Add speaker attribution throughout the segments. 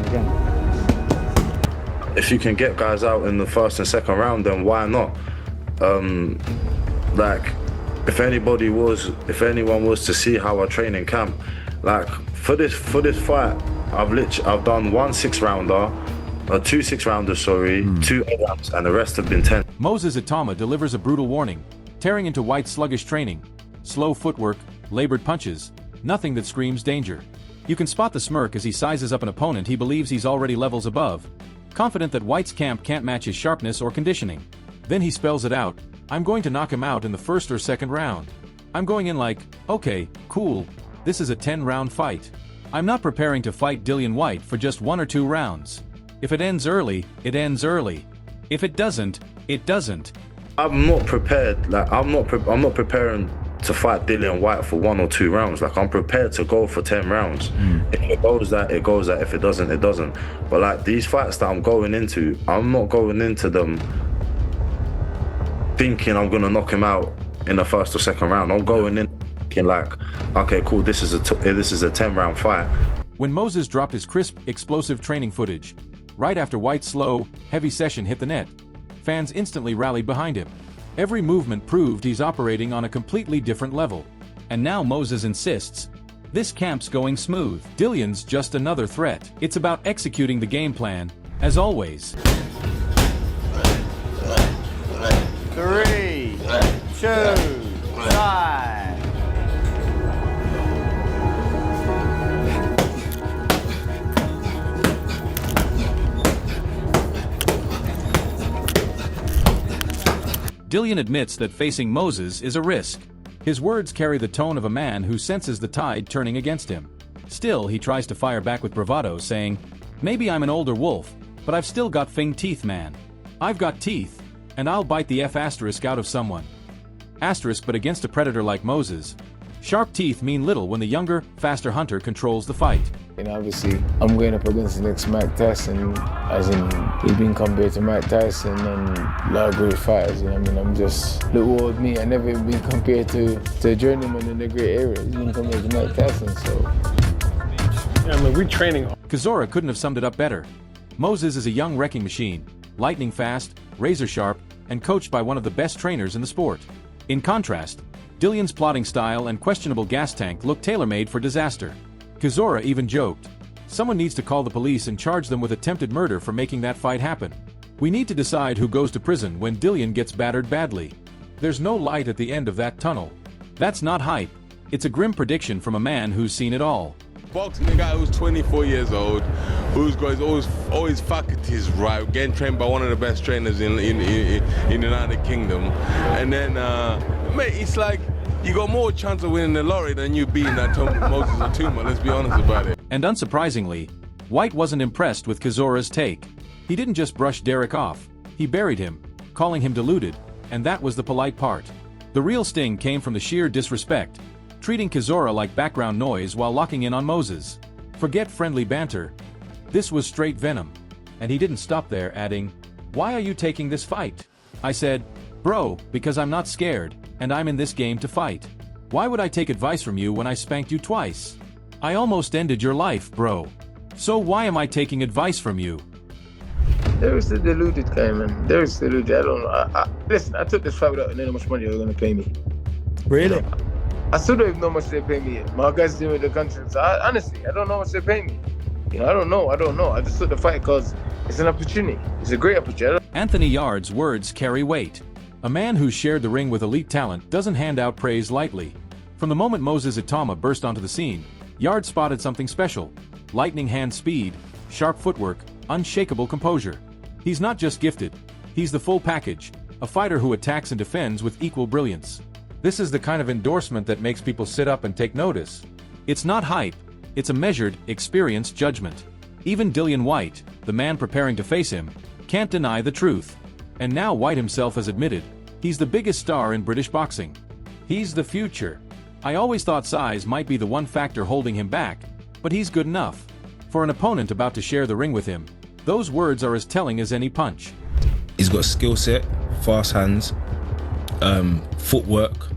Speaker 1: Again.
Speaker 2: If you can get guys out in the first and second round, then why not? Like, if anyone was to see how I train in camp, like for this fight, I've done 1 6-rounder, 2 6-rounders, sorry, 2 8-rounds, and the rest have been 10.
Speaker 3: Moses Itauma delivers a brutal warning, tearing into Whyte's sluggish training. Slow footwork, labored punches, nothing that screams danger. You can spot the smirk as he sizes up an opponent he believes he's already levels above, confident that Whyte's camp can't match his sharpness or conditioning. Then he spells it out, I'm going to knock him out in the first or second round. I'm going in like, okay, cool, this is a 10-round fight. I'm not preparing to fight Dillian Whyte for just 1 or 2 rounds. If it ends early, it ends early. If it doesn't, it doesn't.
Speaker 2: I'm not prepared, like I'm not preparing to fight Dillian Whyte for 1 or 2 rounds. Like, I'm prepared to go for 10 rounds. If it goes that, it goes that. If it doesn't, it doesn't. But like these fights that I'm going into, I'm not going into them thinking I'm gonna knock him out in the first or second round. I'm going in thinking like, okay, cool, this is a 10-round fight.
Speaker 3: When Moses dropped his crisp, explosive training footage, right after Whyte's slow, heavy session hit the net, fans instantly rallied behind him. Every movement proved he's operating on a completely different level. And now Moses insists, this camp's going smooth. Dillian's just another threat. It's about executing the game plan, as always.
Speaker 1: 3, 2, 5.
Speaker 3: Dillian admits that facing Moses is a risk. His words carry the tone of a man who senses the tide turning against him. Still, he tries to fire back with bravado, saying, maybe I'm an older wolf, but I've still got fang teeth, man. I've got teeth, and I'll bite the F** out of someone. But against a predator like Moses, sharp teeth mean little when the younger, faster hunter controls the fight.
Speaker 4: And obviously, I'm going up against the next Mike Tyson, as in he's been compared to Mike Tyson and a lot of great fighters. You know what I mean? I'm just little old me. I never even been compared to a journeyman in the great era. He's been compared to Mike Tyson, so.
Speaker 5: Yeah, I mean, we're training.
Speaker 3: Chisora couldn't have summed it up better. Moses is a young wrecking machine, lightning fast, razor sharp, and coached by one of the best trainers in the sport. In contrast, Dillian's plotting style and questionable gas tank look tailor-made for disaster. Chisora even joked, someone needs to call the police and charge them with attempted murder for making that fight happen. We need to decide who goes to prison when Dillian gets battered badly. There's no light at the end of that tunnel. That's not hype. It's a grim prediction from a man who's seen it all.
Speaker 6: Boxing a guy who's 24 years old, who's got his always faculties right, getting trained by one of the best trainers in the United Kingdom, and then mate, it's like you got more chance of winning the lottery than you beating that Moses Itauma. Let's be honest about it.
Speaker 3: And unsurprisingly, Whyte wasn't impressed with Chisora's take. He didn't just brush Derek off, he buried him, calling him deluded, and that was the polite part. The real sting came from the sheer disrespect, treating Chisora like background noise while locking in on Moses. Forget friendly banter. This was straight venom. And he didn't stop there, adding, why are you taking this fight? I said, bro, because I'm not scared, and I'm in this game to fight. Why would I take advice from you when I spanked you twice? I almost ended your life, bro. So why am I taking advice from you?
Speaker 4: There's the deluded guy, man. There's the deluded. I don't know. Listen, I took this fight without knowing how much money they were going to pay me.
Speaker 1: Really?
Speaker 4: I still don't even know how much they pay me yet. My guys dealing with the country. So honestly, I don't know how much they pay me. You know, I don't know. I just took the fight because it's an opportunity. It's a great opportunity.
Speaker 3: Anthony Yarde's words carry weight. A man who's shared the ring with elite talent doesn't hand out praise lightly. From the moment Moses Itauma burst onto the scene, Yarde spotted something special. Lightning hand speed, sharp footwork, unshakable composure. He's not just gifted, he's the full package, a fighter who attacks and defends with equal brilliance. This is the kind of endorsement that makes people sit up and take notice. It's not hype, it's a measured, experienced judgment. Even Dillian Whyte, the man preparing to face him, can't deny the truth. And now Whyte himself has admitted, he's the biggest star in British boxing. He's the future. I always thought size might be the one factor holding him back, but he's good enough. For an opponent about to share the ring with him, those words are as telling as any punch.
Speaker 7: He's got skill set, fast hands, footwork,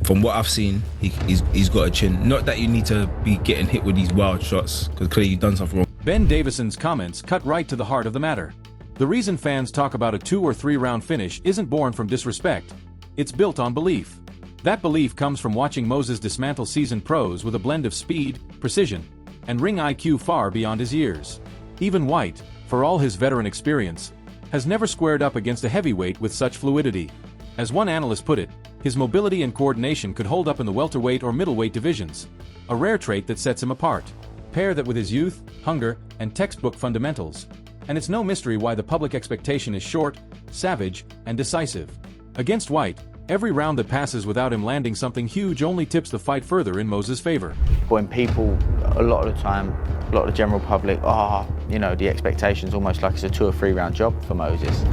Speaker 7: from what I've seen, he's got a chin. Not that you need to be getting hit with these wild shots, because clearly you've done something wrong.
Speaker 3: Ben Davison's comments cut right to the heart of the matter. The reason fans talk about a 2 or 3 round finish isn't born from disrespect. It's built on belief. That belief comes from watching Moses dismantle seasoned pros with a blend of speed, precision, and ring IQ far beyond his years. Even Whyte, for all his veteran experience, has never squared up against a heavyweight with such fluidity. As one analyst put it, his mobility and coordination could hold up in the welterweight or middleweight divisions, a rare trait that sets him apart. Pair that with his youth, hunger, and textbook fundamentals, and it's no mystery why the public expectation is short, savage, and decisive. Against Whyte, every round that passes without him landing something huge only tips the fight further in Moses' favor.
Speaker 1: When people, a lot of the time, a lot of the general public, the expectation's almost like it's a 2 or 3 round job for Moses.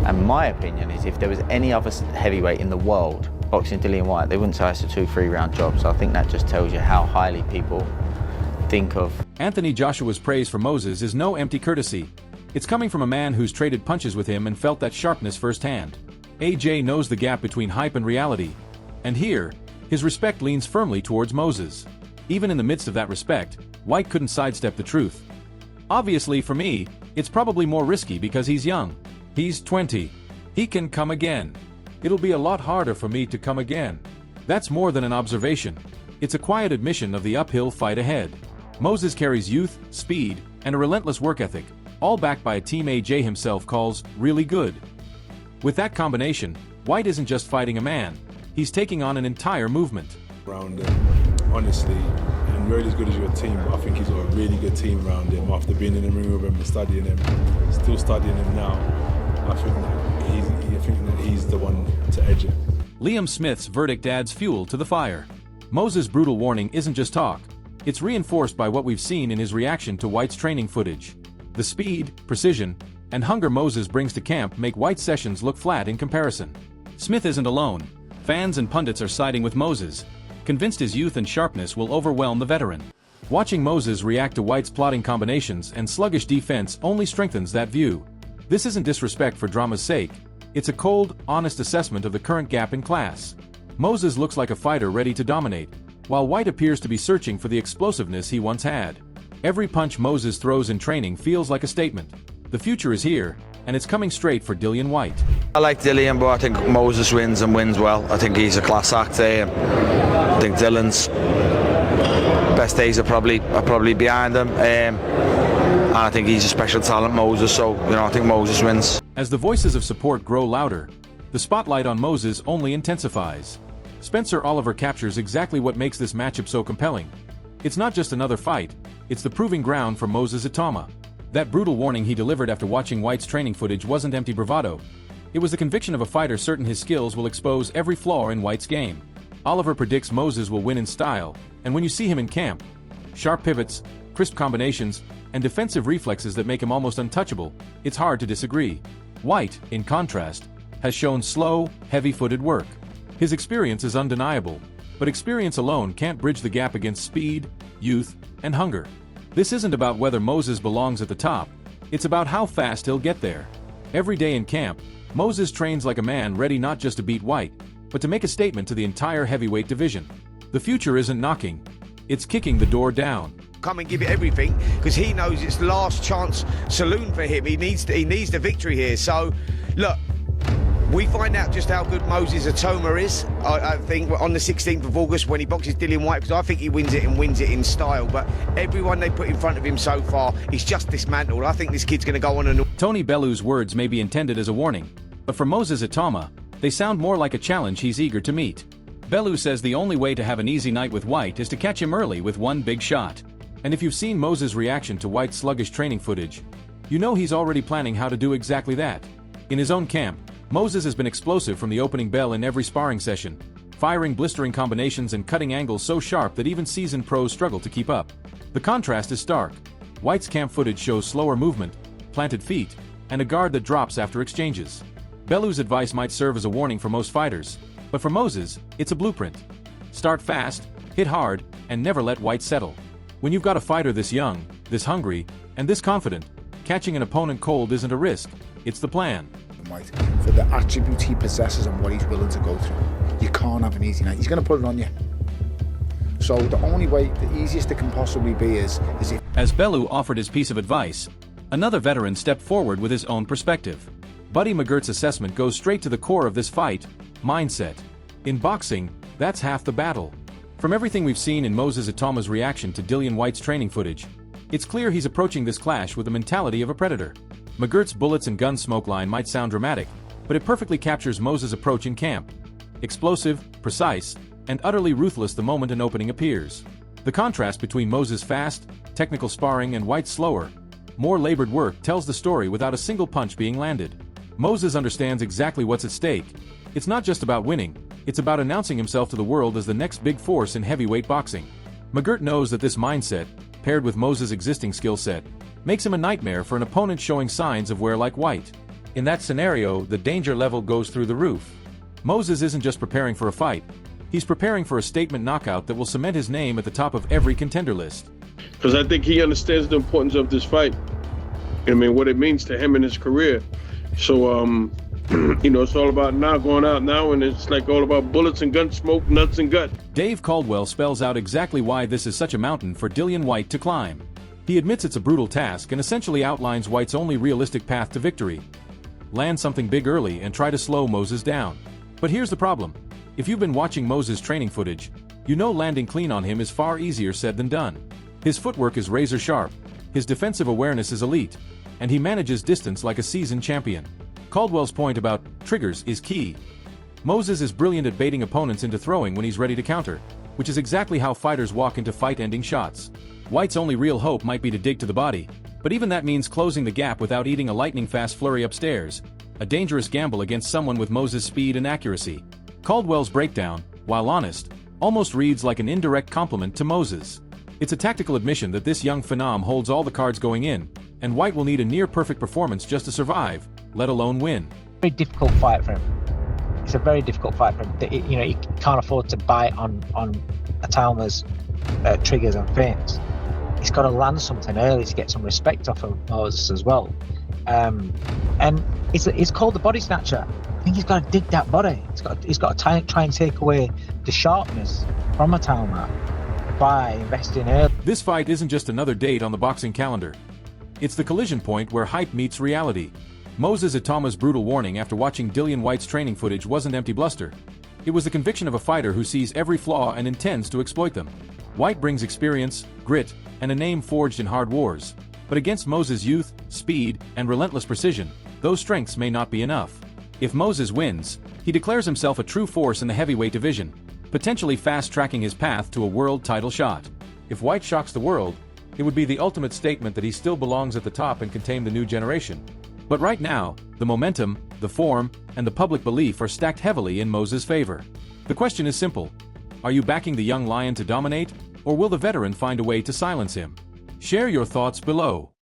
Speaker 1: And my opinion is if there was any other heavyweight in the world boxing Dillian Whyte, they wouldn't say it's a 2-3 round job. So I think that just tells you how highly people think of.
Speaker 3: Anthony Joshua's praise for Moses is no empty courtesy. It's coming from a man who's traded punches with him and felt that sharpness firsthand. AJ knows the gap between hype and reality. And here, his respect leans firmly towards Moses. Even in the midst of that respect, Whyte couldn't sidestep the truth. Obviously, for me, it's probably more risky because he's young. He's 20. He can come again. It'll be a lot harder for me to come again. That's more than an observation. It's a quiet admission of the uphill fight ahead. Moses carries youth, speed, and a relentless work ethic, all backed by a team AJ himself calls really good. With that combination, Whyte isn't just fighting a man, he's taking on an entire movement.
Speaker 8: Around him, honestly, and really as good as your team, but I think he's got a really good team around him after being in the ring with him and studying him, still studying him now. I think that he's the one to edge it.
Speaker 3: Liam Smith's verdict adds fuel to the fire. Moses' brutal warning isn't just talk, it's reinforced by what we've seen in his reaction to Whyte's training footage. The speed, precision, and hunger Moses brings to camp make Whyte's sessions look flat in comparison. Smith isn't alone. Fans and pundits are siding with Moses, convinced his youth and sharpness will overwhelm the veteran. Watching Moses react to Whyte's plotting combinations and sluggish defense only strengthens that view. This isn't disrespect for drama's sake, it's a cold, honest assessment of the current gap in class. Moses looks like a fighter ready to dominate, while Whyte appears to be searching for the explosiveness he once had. Every punch Moses throws in training feels like a statement. The future is here, and it's coming straight for Dillian Whyte.
Speaker 9: I like Dillian, but I think Moses wins and wins well. I think he's a class act. I think Dillian's best days are probably behind him. And I think he's a special talent, Moses, so I think Moses wins.
Speaker 3: As the voices of support grow louder, the spotlight on Moses only intensifies. Spencer Oliver captures exactly what makes this matchup so compelling. It's not just another fight, it's the proving ground for Moses Itauma. That brutal warning he delivered after watching Whyte's training footage wasn't empty bravado. It was the conviction of a fighter certain his skills will expose every flaw in Whyte's game. Oliver predicts Moses will win in style, and when you see him in camp, sharp pivots, crisp combinations, and defensive reflexes that make him almost untouchable, it's hard to disagree. Whyte, in contrast, has shown slow, heavy-footed work. His experience is undeniable, but experience alone can't bridge the gap against speed, youth, and hunger. This isn't about whether Moses belongs at the top, it's about how fast he'll get there. Every day in camp, Moses trains like a man ready not just to beat Whyte, but to make a statement to the entire heavyweight division. The future isn't knocking, it's kicking the door down.
Speaker 10: Come and give it everything, because he knows it's last chance saloon for him. He needs the victory here. So, look, we find out just how good Moses Itauma is, I think, on the 16th of August when he boxes Dillian Whyte, because I think he wins it and wins it in style. But everyone they put in front of him so far, he's just dismantled. I think this kid's going to go on and...
Speaker 3: Tony Bellew's words may be intended as a warning, but for Moses Itauma, they sound more like a challenge he's eager to meet. Bellew says the only way to have an easy night with Whyte is to catch him early with one big shot. And if you've seen Moses' reaction to Whyte's sluggish training footage, you know he's already planning how to do exactly that. In his own camp, Moses has been explosive from the opening bell in every sparring session, firing blistering combinations and cutting angles so sharp that even seasoned pros struggle to keep up. The contrast is stark. Whyte's camp footage shows slower movement, planted feet, and a guard that drops after exchanges. Bellew's advice might serve as a warning for most fighters, but for Moses, it's a blueprint. Start fast, hit hard, and never let Whyte settle. When you've got a fighter this young, this hungry, and this confident, catching an opponent cold isn't a risk, it's the plan.
Speaker 11: For the attributes he possesses and what he's willing to go through. You can't have an easy night. He's going to put it on you. So the only way, the easiest it can possibly be is if...
Speaker 3: As Bellew offered his piece of advice, another veteran stepped forward with his own perspective. Buddy McGirt's assessment goes straight to the core of this fight: mindset. In boxing, that's half the battle. From everything we've seen in Moses Itauma's reaction to Dillian Whyte's training footage, it's clear he's approaching this clash with the mentality of a predator. McGirt's bullets and gun smoke line might sound dramatic, but it perfectly captures Moses' approach in camp. Explosive, precise, and utterly ruthless the moment an opening appears. The contrast between Moses' fast, technical sparring and Whyte's slower, more labored work tells the story without a single punch being landed. Moses understands exactly what's at stake. It's not just about winning, it's about announcing himself to the world as the next big force in heavyweight boxing. McGirt knows that this mindset, paired with Moses' existing skill set, makes him a nightmare for an opponent showing signs of wear like Whyte. In that scenario, the danger level goes through the roof. Moses isn't just preparing for a fight, he's preparing for a statement knockout that will cement his name at the top of every contender list.
Speaker 5: Because I think he understands the importance of this fight. I mean, what it means to him in his career. So, you know, it's all about now going out now, and it's like all about bullets and gun smoke, nuts and gut.
Speaker 3: Dave Caldwell spells out exactly why this is such a mountain for Dillian Whyte to climb. He admits it's a brutal task and essentially outlines Whyte's only realistic path to victory: land something big early and try to slow Moses down. But here's the problem. If you've been watching Moses' training footage, you know landing clean on him is far easier said than done. His footwork is razor sharp, his defensive awareness is elite, and he manages distance like a seasoned champion. Caldwell's point about triggers is key. Moses is brilliant at baiting opponents into throwing when he's ready to counter, which is exactly how fighters walk into fight-ending shots. Whyte's only real hope might be to dig to the body, but even that means closing the gap without eating a lightning-fast flurry upstairs, a dangerous gamble against someone with Moses' speed and accuracy. Caldwell's breakdown, while honest, almost reads like an indirect compliment to Moses. It's a tactical admission that this young phenom holds all the cards going in, and Whyte will need a near-perfect performance just to survive, let alone win.
Speaker 12: Very difficult fight for him. It's a very difficult fight for him. You know, he can't afford to bite on Itauma's triggers and feints. He's got to land something early to get some respect off of Moses as well. And it's called the body snatcher. I think he's got to dig that body. He's got to try and take away the sharpness from Itauma by investing early.
Speaker 3: This fight isn't just another date on the boxing calendar. It's the collision point where hype meets reality. Moses Itauma's brutal warning after watching Dillian Whyte's training footage wasn't empty bluster. It was the conviction of a fighter who sees every flaw and intends to exploit them. Whyte brings experience, grit, and a name forged in hard wars. But against Moses' youth, speed, and relentless precision, those strengths may not be enough. If Moses wins, he declares himself a true force in the heavyweight division, potentially fast-tracking his path to a world title shot. If Whyte shocks the world, it would be the ultimate statement that he still belongs at the top and can tame the new generation. But right now, the momentum, the form, and the public belief are stacked heavily in Moses' favor. The question is simple: are you backing the young lion to dominate, or will the veteran find a way to silence him? Share your thoughts below.